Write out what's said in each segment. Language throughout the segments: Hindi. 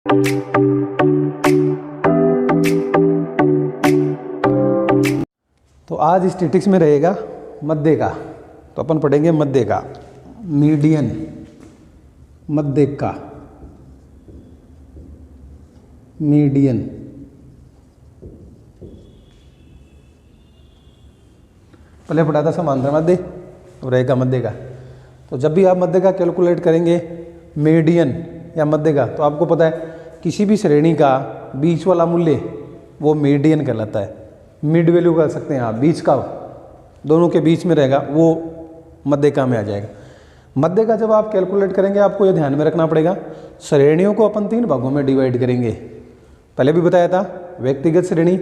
तो आज स्टैटिक्स में रहेगा मध्य का, तो अपन पढ़ेंगे मध्य का, मीडियन, मध्य का, मीडियन। पहले पढ़ा था समांतर मध्य, तो रहेगा मध्य का। तो जब भी आप मध्य का कैलकुलेट करेंगे, मीडियन या मध्य का, तो आपको पता है किसी भी श्रेणी का बीच वाला मूल्य वो मीडियन कहलाता है। मिड वैल्यू कर सकते हैं आप, बीच का, दोनों के बीच में रहेगा वो मध्य का में आ जाएगा। मध्य का जब आप कैलकुलेट करेंगे, आपको ये ध्यान में रखना पड़ेगा, श्रेणियों को अपन 3 भागों में डिवाइड करेंगे। पहले भी बताया था, व्यक्तिगत श्रेणी,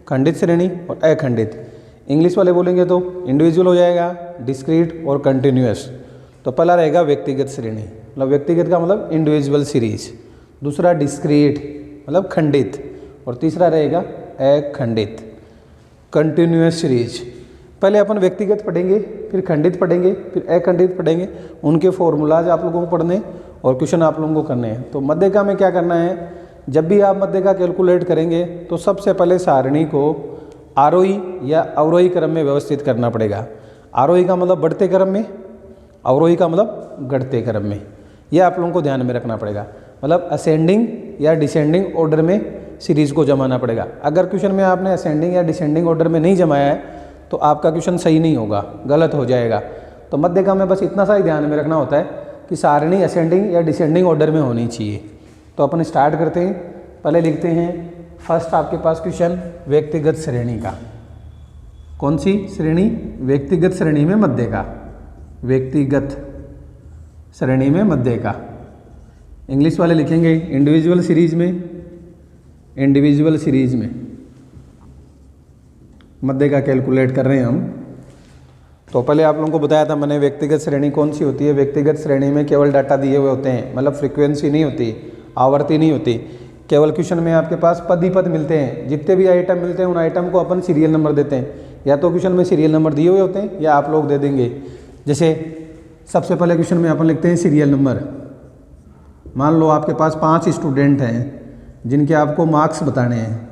खंडित श्रेणी और अखंडित। इंग्लिश वाले बोलेंगे तो इंडिविजुअल हो जाएगा, डिस्क्रीट और कंटिन्यूअस। तो पहला रहेगा व्यक्तिगत श्रेणी, मतलब व्यक्तिगत का मतलब इंडिविजुअल सीरीज, दूसरा डिस्क्रीट मतलब खंडित, और तीसरा रहेगा अखंडित, कंटिन्यूअस सीरीज। पहले अपन व्यक्तिगत पढ़ेंगे, फिर खंडित पढ़ेंगे, फिर अखंडित पढ़ेंगे। उनके फॉर्मूलाज आप लोगों को पढ़ने और क्वेश्चन आप लोगों को करने हैं। तो मध्य का में क्या करना है, जब भी आप मध्य का कैलकुलेट करेंगे तो सबसे पहले सारणी को आरोही या अवरोही क्रम में व्यवस्थित करना पड़ेगा। आरोही का मतलब बढ़ते क्रम में, अवरोही का मतलब घटते क्रम में। यह आप लोगों को ध्यान में रखना पड़ेगा, मतलब असेंडिंग या डिसेंडिंग ऑर्डर में सीरीज को जमाना पड़ेगा। अगर क्वेश्चन में आपने असेंडिंग या डिसेंडिंग ऑर्डर में नहीं जमाया है तो आपका क्वेश्चन सही नहीं होगा, गलत हो जाएगा। तो मध्य का में बस इतना सा ही ध्यान में रखना होता है कि सारणी असेंडिंग या डिसेंडिंग ऑर्डर में होनी चाहिए। तो अपन स्टार्ट करते हैं। पहले लिखते हैं फर्स्ट आपके पास क्वेश्चन व्यक्तिगत श्रेणी का। कौन सी श्रेणी? व्यक्तिगत श्रेणी में मध्य का, व्यक्तिगत श्रेणी में मध्य का। इंग्लिश वाले लिखेंगे इंडिविजुअल सीरीज में, इंडिविजुअल सीरीज में मध्य का कैलकुलेट कर रहे हैं हम। तो पहले आप लोगों को बताया था मैंने व्यक्तिगत श्रेणी कौन सी होती है। व्यक्तिगत श्रेणी में केवल डाटा दिए हुए होते हैं, मतलब फ्रीक्वेंसी नहीं होती, आवर्ती नहीं होती। केवल क्वेश्चन में आपके पास पद ही पद मिलते हैं। जितने भी आइटम मिलते हैं उन आइटम को अपन सीरियल नंबर देते हैं। या तो क्वेश्चन में सीरियल नंबर दिए हुए होते हैं या आप लोग दे देंगे। जैसे सबसे पहले क्वेश्चन में अपन लिखते हैं सीरियल नंबर। मान लो आपके पास 5 स्टूडेंट हैं जिनके आपको मार्क्स बताने हैं।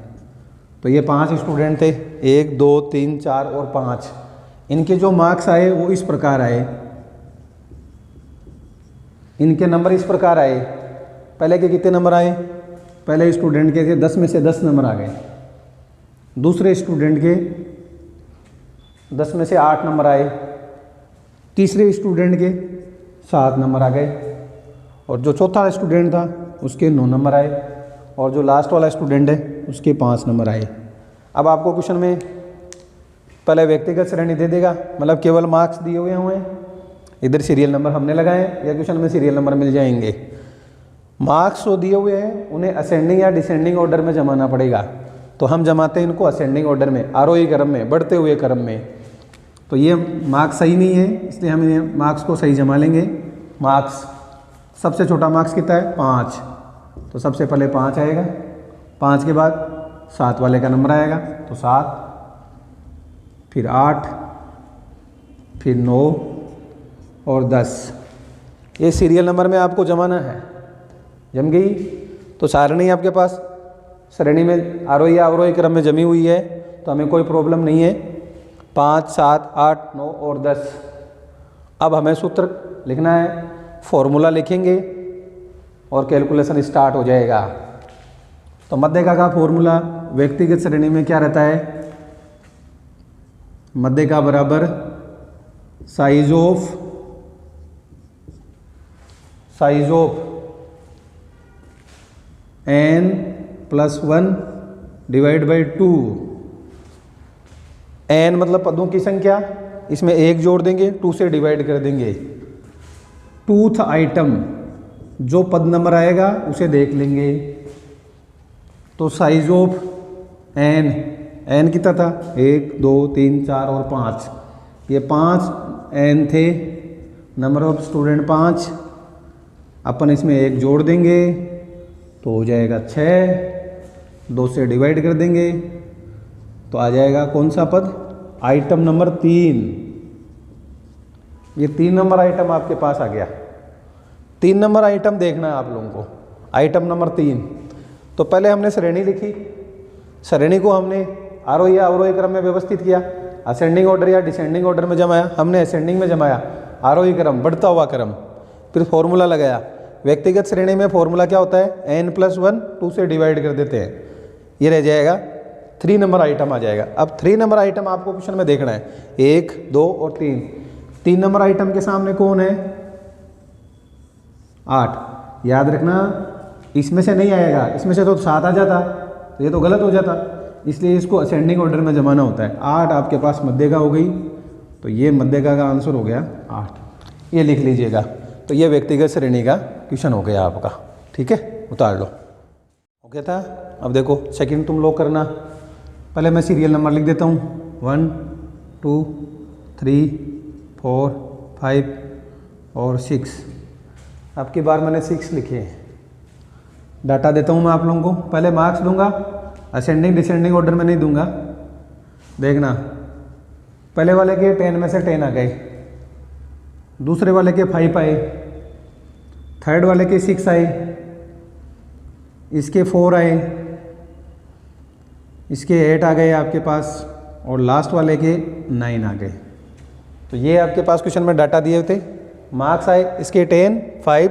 तो ये 5 स्टूडेंट थे, 1 2 3 4 और 5। इनके जो मार्क्स आए वो इस प्रकार आए, इनके नंबर इस प्रकार आए। पहले के कितने नंबर आए? पहले स्टूडेंट के 10 में से 10 नंबर आ गए। दूसरे स्टूडेंट के 10 में से 8 नंबर आए। तीसरे स्टूडेंट के 7 नंबर आ गए। और जो चौथा स्टूडेंट था उसके 9 नंबर आए। और जो लास्ट वाला स्टूडेंट है उसके 5 नंबर आए। अब आपको क्वेश्चन में पहले व्यक्तिगत श्रेणी दे देगा, मतलब केवल मार्क्स दिए हुए हैं, इधर सीरियल नंबर हमने लगाए या क्वेश्चन में सीरियल नंबर मिल जाएंगे। मार्क्स जो दिए हुए हैं उन्हें असेंडिंग या डिसेंडिंग ऑर्डर में जमाना पड़ेगा। तो हम जमाते हैं इनको असेंडिंग ऑर्डर में, आरोही क्रम में, बढ़ते हुए क्रम में। तो ये मार्क्स सही नहीं है, इसलिए हम ये मार्क्स को सही जमा लेंगे। मार्क्स सबसे छोटा मार्क्स कितना है? 5। तो सबसे पहले 5 आएगा। 5 के बाद 7 वाले का नंबर आएगा, तो 7, फिर 8, फिर 9 और 10। ये सीरियल नंबर में आपको जमाना है। जम गई तो सारणी आपके पास श्रेणी में आरोही या अवरोही क्रम में जमी हुई है, तो हमें कोई प्रॉब्लम नहीं है। 5 7 8 9 और 10। अब हमें सूत्र लिखना है, फॉर्मूला लिखेंगे और कैलकुलेशन स्टार्ट हो जाएगा। तो मध्य का फॉर्मूला व्यक्तिगत श्रेणी में क्या रहता है? मध्य का बराबर size of n + 1 divide by 2। n मतलब पदों की संख्या, इसमें 1 जोड़ देंगे, 2 से डिवाइड कर देंगे। 2th आइटम जो पद नंबर आएगा उसे देख लेंगे। तो साइज ऑफ n कितना था? 1 2 3 4 और 5। ये 5 n थे, नंबर ऑफ स्टूडेंट 5। अपन इसमें 1 जोड़ देंगे तो हो जाएगा 6। 2 से डिवाइड कर देंगे तो आ जाएगा कौन सा पद? Item number 3। ये 3 नंबर आइटम आपके पास आ गया। 3 नंबर आइटम देखना है आप लोगों को। Item number 3। तो पहले हमने श्रेणी लिखी, श्रेणी को हमने आरोही या अवरोही क्रम में व्यवस्थित किया, असेंडिंग ऑर्डर या डिसेंडिंग ऑर्डर में जमाया, हमने असेंडिंग में जमाया, आरोही क्रम बढ़ता हुआ क्रम, फिर फॉर्मूला लगाया। व्यक्तिगत श्रेणी में फॉर्मूला क्या होता है, n+1 2 से डिवाइड कर देते हैं, ये रह जाएगा 3 नंबर आइटम आ जाएगा। अब 3 नंबर आइटम आपको क्वेश्चन में देखना है, 1 2 और 3। 3 नंबर आइटम के सामने कौन है, 8। याद रखना इसमें से नहीं आएगा, इसमें से तो 7 आ जाता, तो ये तो गलत हो जाता, इसलिए इसको असेंडिंग ऑर्डर में जमाना होता है। 8 आपके पास मध्यका हो गई, तो ये मध्यका का आंसर हो गया 8, ये लिख लीजिएगा। तो ये व्यक्तिगत श्रेणी का क्वेश्चन हो गया आपका, ठीक है, उतार लो। हो गया था। अब देखो सेकंड तुम लोग करना, पहले मैं सीरियल नंबर लिख देता हूँ, 1 2 3 4 5 और 6। अब की बार मैंने 6 लिखे हैं। डाटा देता हूँ मैं आप लोगों को, पहले मार्क्स दूंगा, असेंडिंग डिसेंडिंग ऑर्डर में नहीं दूंगा। देखना, पहले वाले के 10 में से 10 आ गए, दूसरे वाले के 5 आए, थर्ड वाले के 6 आए, इसके 4 आए, इसके 8 आ गए आपके पास, और लास्ट वाले के 9 आ गए। तो ये आपके पास क्वेश्चन में डाटा दिए थे, मार्क्स आए इसके 10 5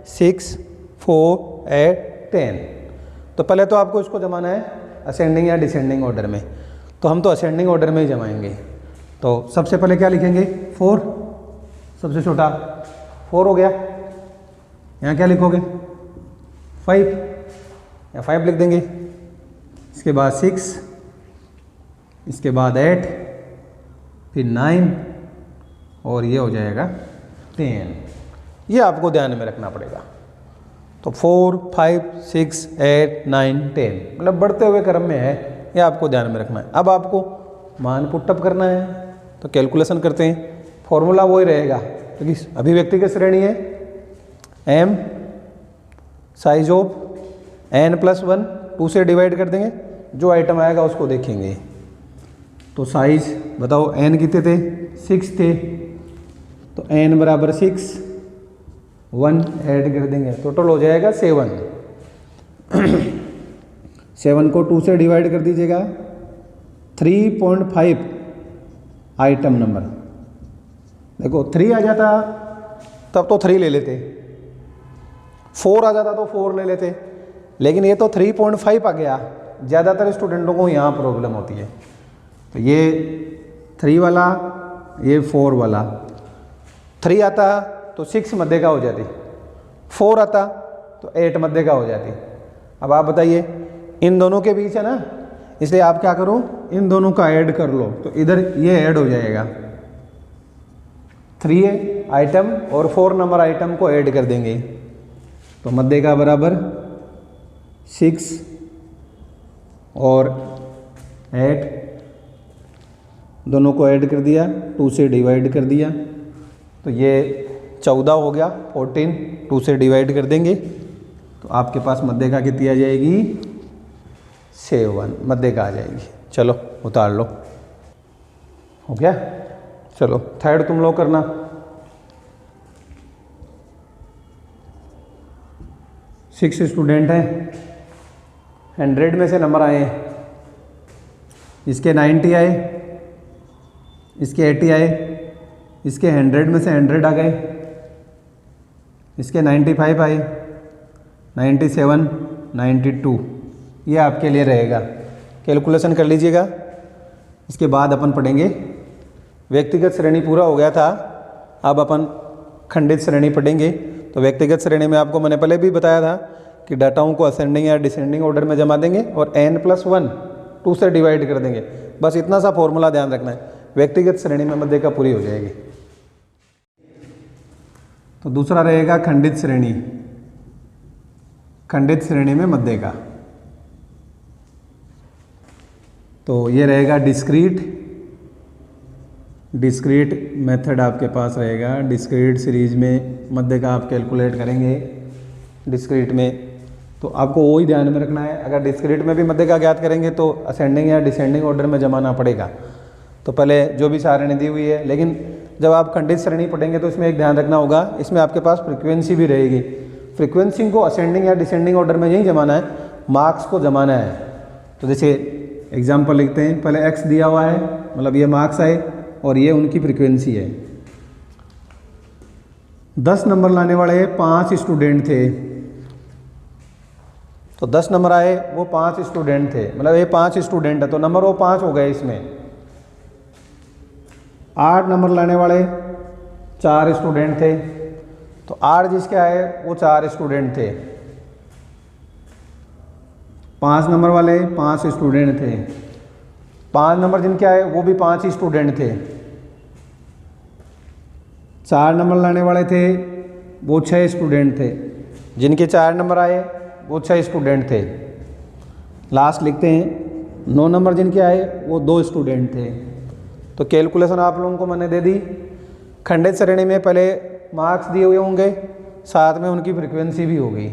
6 4 8 10। तो पहले तो आपको इसको जमाना है असेंडिंग या डिसेंडिंग ऑर्डर में, तो हम तो असेंडिंग ऑर्डर में ही जमाएंगे। तो सबसे पहले क्या लिखेंगे, 4, सबसे छोटा 4 हो गया। यहाँ क्या लिखोगे, 5, या 5 लिख देंगे। इसके बाद 6, इसके बाद 8, फिर 9, और ये हो जाएगा 10। ये आपको ध्यान में रखना पड़ेगा। तो 4 5 6 8 9 10, मतलब बढ़ते हुए क्रम में है, ये आपको ध्यान में रखना है। अब आपको मान पुटअप करना है, तो कैलकुलेशन करते हैं। फॉर्मूला वही रहेगा, क्योंकि अभिव्यक्ति की श्रेणी है, m साइज ऑफ n+1 2 से डिवाइड कर देंगे, जो आइटम आएगा उसको देखेंगे। तो साइज बताओ n कितने थे, 6 थे, तो n बराबर 6, 1 ऐड कर देंगे, टोटल हो जाएगा 7। 7 को 2 से डिवाइड कर दीजिएगा, 3.5 आइटम नंबर। देखो 3 आ जाता तब तो 3 ले लेते, 4 आ जाता तो 4 ले लेते, लेकिन ये तो 3.5 आ गया। ज़्यादातर स्टूडेंटों को यहाँ प्रॉब्लम होती है। तो ये 3 वाला, ये 4 वाला, 3 आता तो 6 मध्य का हो जाती, 4 आता तो 8 मध्य का हो जाती। अब आप बताइए, इन दोनों के बीच है ना, इसलिए आप क्या करो, इन दोनों का ऐड कर लो, तो इधर ये ऐड हो जाएगा। 3 आइटम और 4 नंबर आइटम को ऐड कर देंगे, तो मध्य का बराबर 6 और 8, दोनों को ऐड कर दिया, 2 से डिवाइड कर दिया, तो ये 14 हो गया। 14 2 से डिवाइड कर देंगे, तो आपके पास मध्य का कितनी आ जाएगी, 7 मध्य का आ जाएगी। चलो उतार लो, हो गया। चलो थर्ड तुम लोग करना। 6 स्टूडेंट हैं, 100 में से नंबर आए हैं, इसके 90 आए, इसके 80 आए, इसके 100 में से 100 आ गए, इसके 95 आए, 97 92, ये आपके लिए रहेगा। कैलकुलेशन कर लीजिएगा। इसके बाद अपन पढ़ेंगे व्यक्तिगत श्रेणी, पूरा हो गया था, अब अपन खंडित श्रेणी पढ़ेंगे। तो व्यक्तिगत श्रेणी में आपको मैंने पहले भी बताया था कि डाटाओं को असेंडिंग या डिसेंडिंग ऑर्डर में जमा देंगे और n+1 2 से डिवाइड कर देंगे। बस इतना सा फॉर्मूला ध्यान रखना है, व्यक्तिगत श्रेणी में मध्य का पूरी हो जाएगी। तो दूसरा रहेगा खंडित श्रेणी, खंडित श्रेणी में मध्य का। तो ये रहेगा डिस्क्रीट मेथड आपके पास रहेगा। डिस्क्रीट सीरीज में मध्य का आप कैलकुलेट करेंगे। डिस्क्रीट में तो आपको वही ध्यान में रखना है, अगर डिस्क्रीट में भी मध्य का ज्ञात करेंगे तो असेंडिंग या डिसेंडिंग ऑर्डर में जमाना पड़ेगा। तो पहले जो भी सारणी दी हुई है, लेकिन जब आप खंडित श्रेणी पढ़ेंगे तो इसमें एक ध्यान रखना होगा, इसमें आपके पास फ्रीक्वेंसी भी रहेगी। फ्रीक्वेंसी को असेंडिंग या डिसेंडिंग ऑर्डर में नहीं जमाना है, मार्क्स को जमाना है। तो जैसे एग्जाम्पल लिखते हैं, पहले x दिया हुआ है, मतलब ये मार्क्स आए और ये उनकी फ्रीक्वेंसी है। 10 नंबर लाने वाले 5 स्टूडेंट थे, तो 10 नंबर आए, वो 5 स्टूडेंट थे, मतलब ये 5 स्टूडेंट है तो नंबर वो 5 हो गए इसमें। 8 नंबर लाने वाले 4 स्टूडेंट थे, तो 8 जिसके आए वो 4 स्टूडेंट थे। 5 नंबर वाले 5 स्टूडेंट थे, 5 नंबर जिनके आए वो भी 5 ही स्टूडेंट थे। 4 नंबर लाने वाले थे वो 6 स्टूडेंट थे, जिनके 4 नंबर आए वो 6 स्टूडेंट थे। लास्ट लिखते हैं 9 नंबर जिनके आए वो 2 स्टूडेंट थे। तो कैलकुलेशन आप लोगों को मैंने दे दी। खंडित श्रेणी में पहले मार्क्स दिए हुए होंगे, साथ में उनकी फ्रीक्वेंसी भी होगी,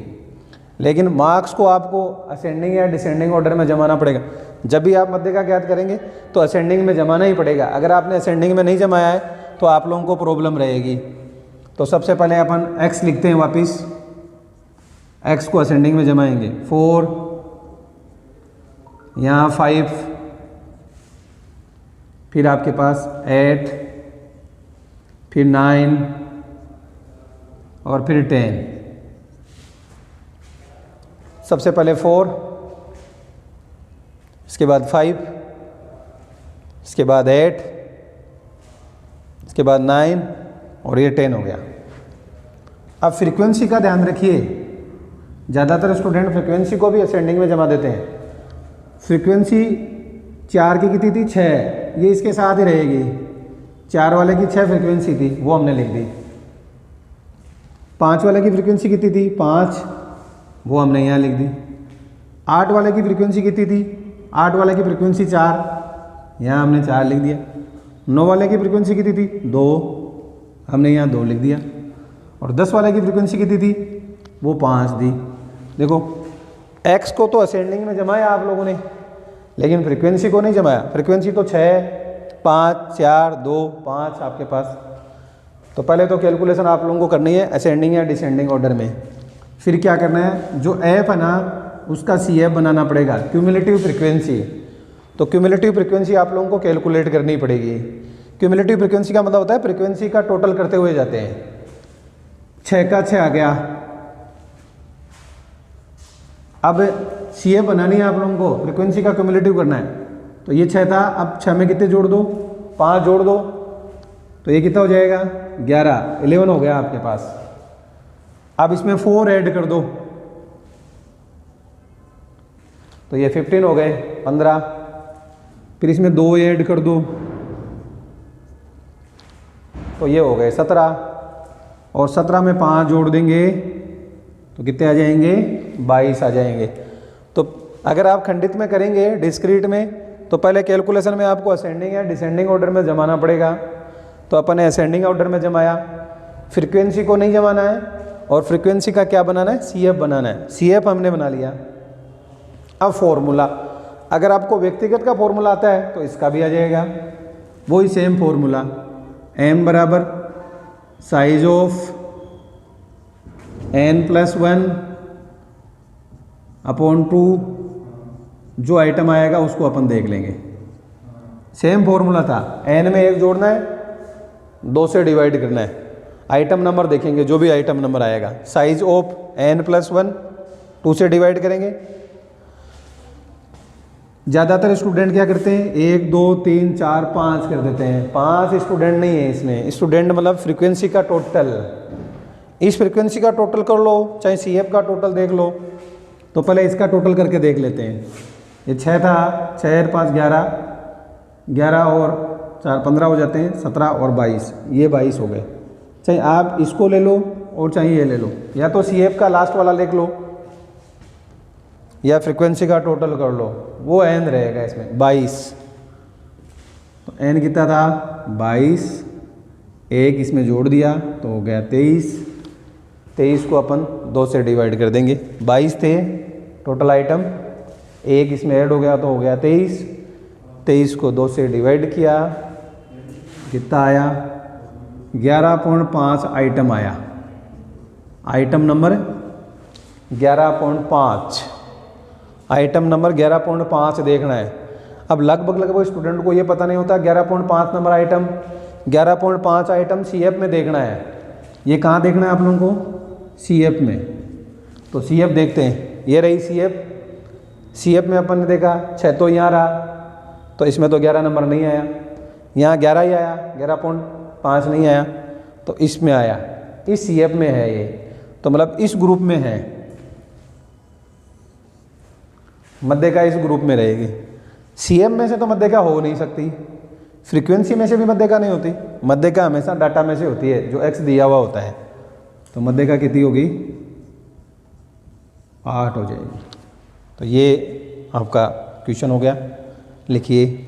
लेकिन मार्क्स को आपको असेंडिंग या डिसेंडिंग ऑर्डर में जमाना पड़ेगा। जब भी आप मध्य का ज्ञात करेंगे तो असेंडिंग में जमाना ही पड़ेगा। अगर आपने असेंडिंग में नहीं जमाया है तो आप लोगों को प्रॉब्लम रहेगी। तो सबसे पहले अपन x लिखते हैं, वापस x को असेंडिंग में जमाएंगे। 4, यहाँ 5, फिर आपके पास 8, फिर 9 और फिर 10। सबसे पहले 4, इसके बाद 5, इसके बाद 8, इसके बाद 9 और ये 10 हो गया। अब फ्रीक्वेंसी का ध्यान रखिए, ज़्यादातर स्टूडेंट फ्रीक्वेंसी को भी असेंडिंग में जमा देते हैं। फ्रीक्वेंसी 4 की कितनी थी? 6, ये इसके साथ ही रहेगी। 4 वाले की 6 फ्रीक्वेंसी थी, वो हमने लिख दी। 5 वाले की फ्रीक्वेंसी कितनी थी? 5, वो हमने यहाँ लिख दी। 8 वाले की फ्रीक्वेंसी कितनी थी? 8 वाले की फ्रीक्वेंसी 4, यहाँ हमने 4 लिख दिया। 9 वाले की फ्रीक्वेंसी कितनी थी? 2, हमने यहाँ 2 लिख दिया। और 10 वाले की फ्रीक्वेंसी कितनी थी? वो 5 दी। देखो x को तो असेंडिंग में जमाया आप लोगों ने, लेकिन फ्रीक्वेंसी को नहीं जमाया। फ्रीक्वेंसी तो 6, 5, 4, 2, 5 आपके पास। तो पहले तो कैलकुलेशन आप लोगों को करनी है असेंडिंग या डिसेंडिंग ऑर्डर में। फिर क्या करना है, जो f है ना उसका CF बनाना पड़ेगा, क्यूमुलेटिव फ्रीक्वेंसी। तो क्यूमुलेटिव फ्रीक्वेंसी आप लोगों को कैलकुलेट करनी पड़ेगी। क्यूमुलेटिव फ्रीक्वेंसी का मतलब होता है फ्रीक्वेंसी का टोटल करते हुए जाते हैं। 6 का 6 आ गया। अब CF बनानी है आप लोगों को, फ्रीक्वेंसी का क्यूमुलेटिव करना है। तो ये 6 था, अब 6 में कितने जोड़ दो? 5 जोड़ दो, तो ये कितना हो जाएगा? 11 हो गया आपके पास। अब इसमें 4 ऐड कर दो, तो ये 15 हो गए, 15। फिर इसमें 2 ऐड कर दो, तो ये हो गए 17। और 17 में 5 जोड़ देंगे तो कितने आ जाएंगे? 22 आ जाएंगे। तो अगर आप खंडित में करेंगे, डिस्क्रीट में, तो पहले कैलकुलेशन में आपको असेंडिंग या डिसेंडिंग ऑर्डर में जमाना पड़ेगा। तो अपन ने असेंडिंग ऑर्डर में जमाया, फ्रीक्वेंसी को नहीं जमाना है। और फ्रीक्वेंसी का क्या बनाना है? CF बनाना है। CF हमने बना लिया। अब फॉर्मूला, अगर आपको व्यक्तिगत का फॉर्मूला आता है तो इसका भी आ जाएगा, वही सेम फॉर्मूला। m बराबर साइज ऑफ n+1 अपॉन 2, जो आइटम आएगा उसको अपन देख लेंगे। सेम फॉर्मूला था, n में 1 जोड़ना है, 2 से डिवाइड करना है। आइटम नंबर देखेंगे, जो भी आइटम नंबर आएगा, साइज ऑफ n+1, 2 से डिवाइड करेंगे। ज़्यादातर स्टूडेंट क्या करते हैं? 1, 2, 3, 4, 5 कर देते हैं। 5 स्टूडेंट नहीं है इसमें। स्टूडेंट मतलब फ्रीक्वेंसी का टोटल। इस फ्रीक्वेंसी का टोटल कर लो, चाहे CF का टोटल देख लो। तो पहले इसका टोटल करके देख लेते हैं। ये 6 था, 6, 5, 11, 11 और 4, 15 हो जाते हैं, 17 और 22, ये 22 हो गए। चाहे आप इसको ले लो और चाहे ये ले लो, या तो CF का लास्ट वाला लिख लो या फ्रीक्वेंसी का टोटल कर लो, वो n रहेगा इसमें 22। तो n कितना था? 22, 1 इसमें जोड़ दिया तो हो गया 23। 23 को अपन 2 से डिवाइड कर देंगे। 22 थे टोटल आइटम, 1 इसमें ऐड हो गया तो हो गया 23। 23 को 2 से डिवाइड किया, कितना आया? 11.5 आइटम आया। आइटम नंबर 11.5, आइटम नंबर 11.5 देखना है। अब लगभग स्टूडेंट को ये पता नहीं होता 11.5 नंबर आइटम, 11.5 आइटम CF में देखना है। ये कहाँ देखना है आप लोगों को? CF में। तो CF देखते हैं, ये रही CF में अपन ने देखा 6 तो यहाँ रहा, तो इसमें तो 11 नंबर नहीं आया, यहाँ 11 ही आया, 11.5 नहीं आया, तो इसमें आया, इस CF में है ये, तो मतलब इस ग्रुप में है, मध्यका इस ग्रुप में रहेगी। CM में से तो मध्यका हो नहीं सकती, फ्रीक्वेंसी में से भी मध्यका नहीं होती, मध्यका हमेशा डाटा में से होती है जो X दिया हुआ होता है। तो मध्यका कितनी होगी? 8 हो जाएगी। तो ये आपका क्वेश्चन हो गया, लिखिए।